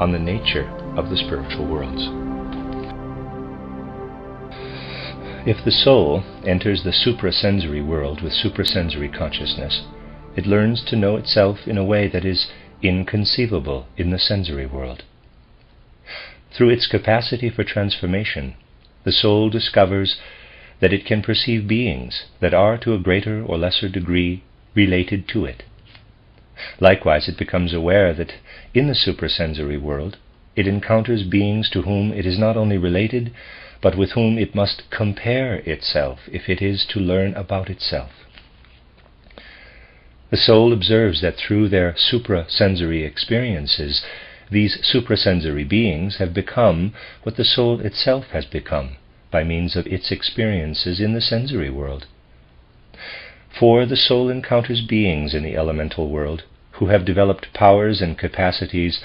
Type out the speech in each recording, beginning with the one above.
on the nature of the spiritual worlds. If the soul enters the suprasensory world with suprasensory consciousness, it learns to know itself in a way that is inconceivable in the sensory world. Through its capacity for transformation, the soul discovers that it can perceive beings that are to a greater or lesser degree related to it. Likewise, it becomes aware that in the suprasensory world, it encounters beings to whom it is not only related, but with whom it must compare itself if it is to learn about itself. The soul observes that through their suprasensory experiences, these suprasensory beings have become what the soul itself has become by means of its experiences in the sensory world. For the soul encounters beings in the elemental world who have developed powers and capacities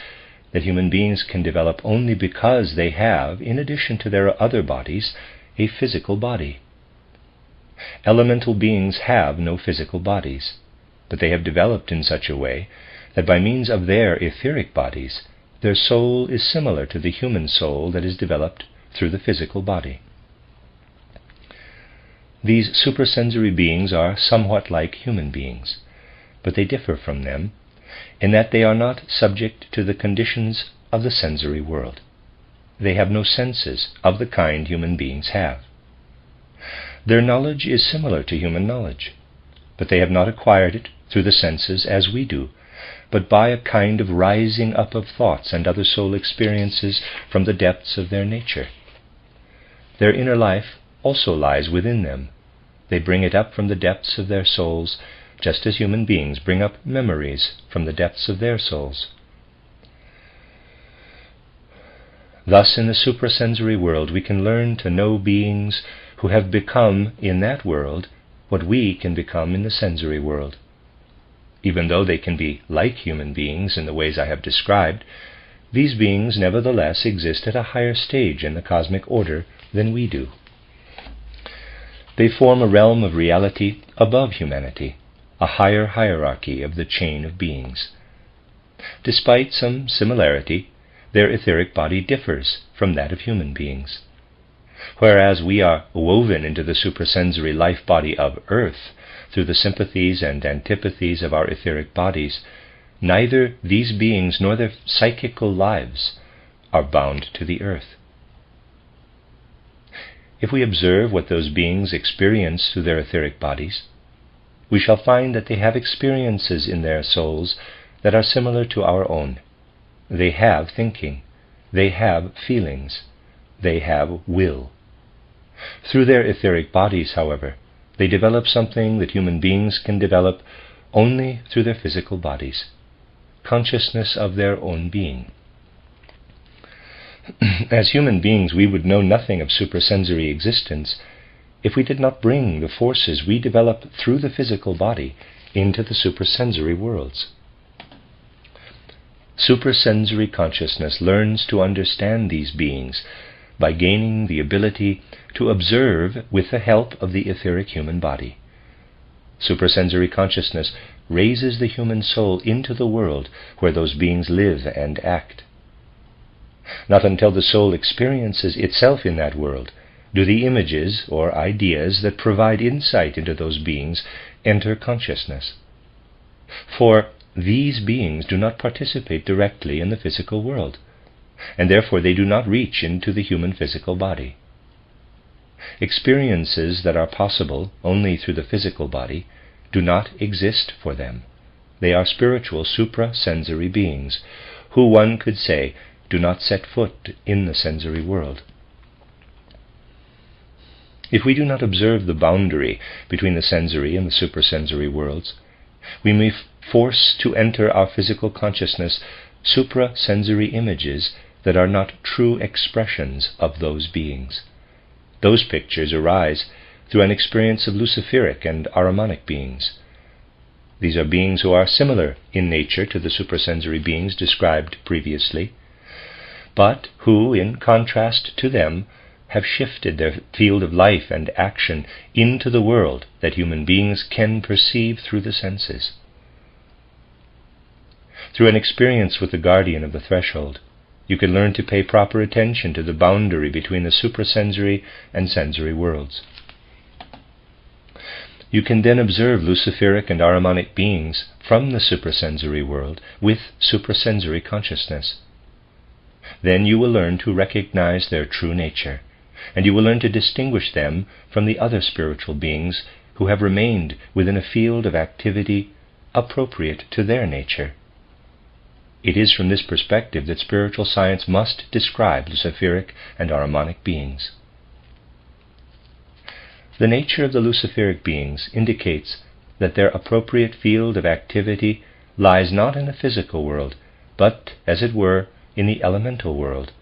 that human beings can develop only because they have, in addition to their other bodies, a physical body. Elemental beings have no physical bodies, but they have developed in such a way that by means of their etheric bodies, their soul is similar to the human soul that is developed through the physical body. These suprasensory beings are somewhat like human beings, but they differ from them in that they are not subject to the conditions of the sensory world. They have no senses of the kind human beings have. Their knowledge is similar to human knowledge, but they have not acquired it through the senses as we do, but by a kind of rising up of thoughts and other soul experiences from the depths of their nature. Their inner life also lies within them. They bring it up from the depths of their souls, just as human beings bring up memories from the depths of their souls. Thus, in the suprasensory world, we can learn to know beings who have become in that world what we can become in the sensory world. Even though they can be like human beings in the ways I have described, these beings nevertheless exist at a higher stage in the cosmic order than we do. They form a realm of reality above humanity, a higher hierarchy of the chain of beings. Despite some similarity, their etheric body differs from that of human beings. Whereas we are woven into the suprasensory life body of earth through the sympathies and antipathies of our etheric bodies, neither these beings nor their psychical lives are bound to the earth. If we observe what those beings experience through their etheric bodies, we shall find that they have experiences in their souls that are similar to our own. They have thinking, they have feelings, they have will. Through their etheric bodies, however, they develop something that human beings can develop only through their physical bodies, consciousness of their own being. As human beings, we would know nothing of suprasensory existence if we did not bring the forces we develop through the physical body into the suprasensory worlds. Suprasensory consciousness learns to understand these beings by gaining the ability to observe with the help of the etheric human body. Suprasensory consciousness raises the human soul into the world where those beings live and act. Not until the soul experiences itself in that world do the images or ideas that provide insight into those beings enter consciousness. For these beings do not participate directly in the physical world, and therefore they do not reach into the human physical body. Experiences that are possible only through the physical body do not exist for them. They are spiritual suprasensory beings, who, one could say, do not set foot in the sensory world. If we do not observe the boundary between the sensory and the suprasensory worlds, we may force to enter our physical consciousness suprasensory images that are not true expressions of those beings. Those pictures arise through an experience of luciferic and ahrimanic beings. These are beings who are similar in nature to the suprasensory beings described previously, but who, in contrast to them, have shifted their field of life and action into the world that human beings can perceive through the senses. Through an experience with the guardian of the threshold, You can learn to pay proper attention to the boundary between the suprasensory and sensory worlds. You can then observe luciferic and Ahrimanic beings from the suprasensory world with suprasensory consciousness. Then you will learn to recognize their true nature, and you will learn to distinguish them from the other spiritual beings who have remained within a field of activity appropriate to their nature. It is from this perspective that spiritual science must describe luciferic and Ahrimanic beings. The nature of the luciferic beings indicates that their appropriate field of activity lies not in the physical world, but, as it were, in the elemental world.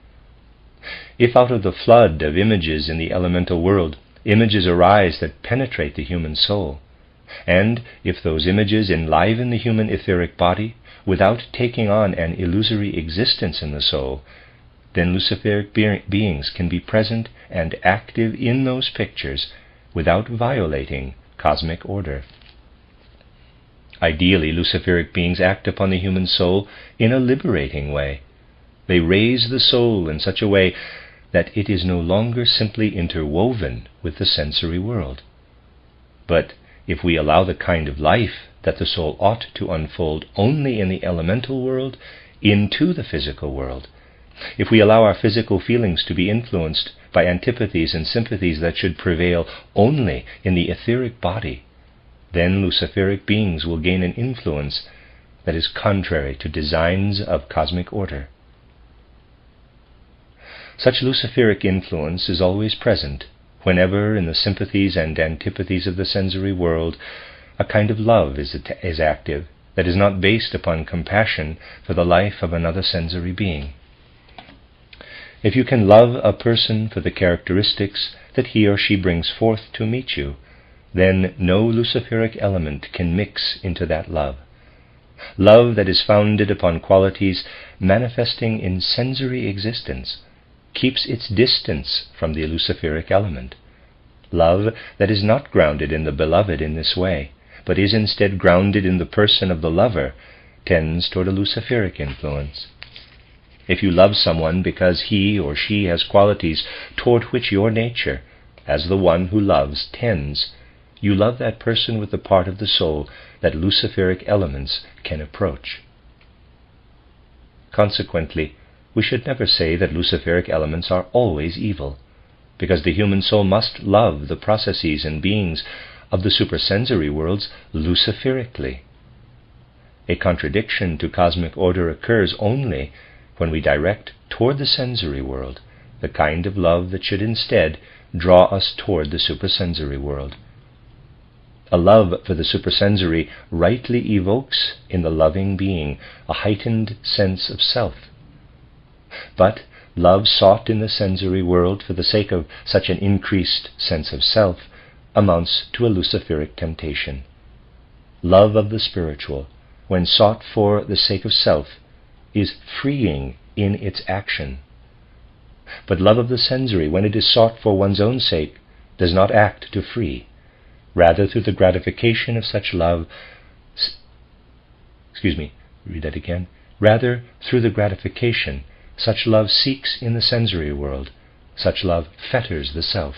If out of the flood of images in the elemental world, images arise that penetrate the human soul, and if those images enliven the human etheric body without taking on an illusory existence in the soul, then luciferic beings can be present and active in those pictures without violating cosmic order. Ideally, luciferic beings act upon the human soul in a liberating way. They raise the soul in such a way that it is no longer simply interwoven with the sensory world. But if we allow the kind of life that the soul ought to unfold only in the elemental world into the physical world, if we allow our physical feelings to be influenced by antipathies and sympathies that should prevail only in the etheric body, then luciferic beings will gain an influence that is contrary to designs of cosmic order. Such luciferic influence is always present whenever in the sympathies and antipathies of the sensory world a kind of love is active that is not based upon compassion for the life of another sensory being. If you can love a person for the characteristics that he or she brings forth to meet you, then no luciferic element can mix into that love. Love that is founded upon qualities manifesting in sensory existence keeps its distance from the luciferic element. Love that is not grounded in the beloved in this way, but is instead grounded in the person of the lover, tends toward a luciferic influence. If you love someone because he or she has qualities toward which your nature, as the one who loves, tends, you love that person with the part of the soul that luciferic elements can approach. Consequently, we should never say that luciferic elements are always evil, because the human soul must love the processes and beings of the suprasensory worlds luciferically. A contradiction to cosmic order occurs only when we direct toward the sensory world the kind of love that should instead draw us toward the suprasensory world. A love for the suprasensory rightly evokes in the loving being a heightened sense of self. But love sought in the sensory world for the sake of such an increased sense of self amounts to a luciferic temptation. Love of the spiritual, when sought for the sake of self, is freeing in its action. But love of the sensory, when it is sought for one's own sake, does not act to free. Rather, through the gratification of such love, Rather, through the gratification such love seeks in the sensory world, such love fetters the self.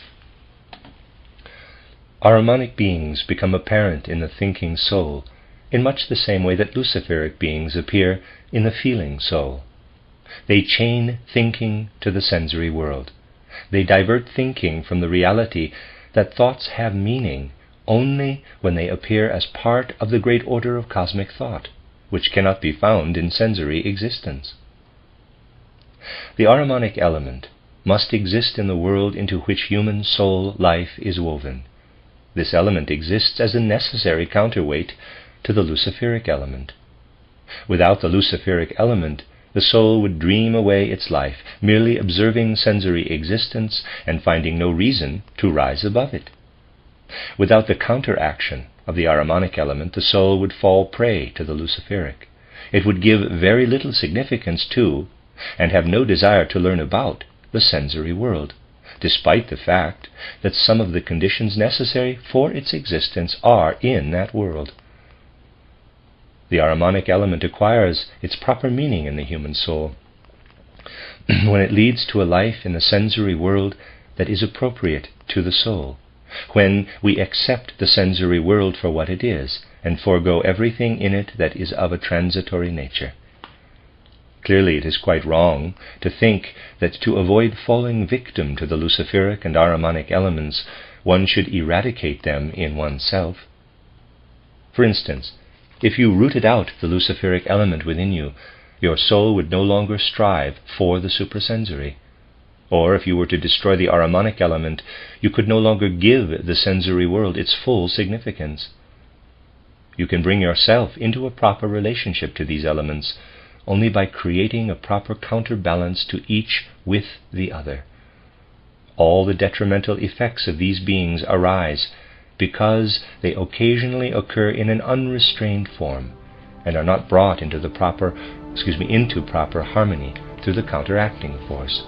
Ahrimanic beings become apparent in the thinking soul in much the same way that luciferic beings appear in the feeling soul. They chain thinking to the sensory world. They divert thinking from the reality that thoughts have meaning only when they appear as part of the great order of cosmic thought, which cannot be found in sensory existence. The Ahrimanic element must exist in the world into which human soul life is woven. This element exists as a necessary counterweight to the luciferic element. Without the luciferic element, the soul would dream away its life, merely observing sensory existence and finding no reason to rise above it. Without the counteraction of the Ahrimanic element, the soul would fall prey to the luciferic. It would give very little significance to, and have no desire to learn about, the sensory world, despite the fact that some of the conditions necessary for its existence are in that world. The Ahrimanic element acquires its proper meaning in the human soul when it leads to a life in the sensory world that is appropriate to the soul, when we accept the sensory world for what it is and forego everything in it that is of a transitory nature. Clearly, it is quite wrong to think that to avoid falling victim to the Luciferic and Ahrimanic elements, one should eradicate them in oneself. For instance, if you rooted out the Luciferic element within you, your soul would no longer strive for the suprasensory. Or if you were to destroy the Ahrimanic element, you could no longer give the sensory world its full significance. You can bring yourself into a proper relationship to these elements only by creating a proper counterbalance to each with the other. All the detrimental effects of these beings arise because they occasionally occur in an unrestrained form and are not brought into proper harmony through the counteracting force.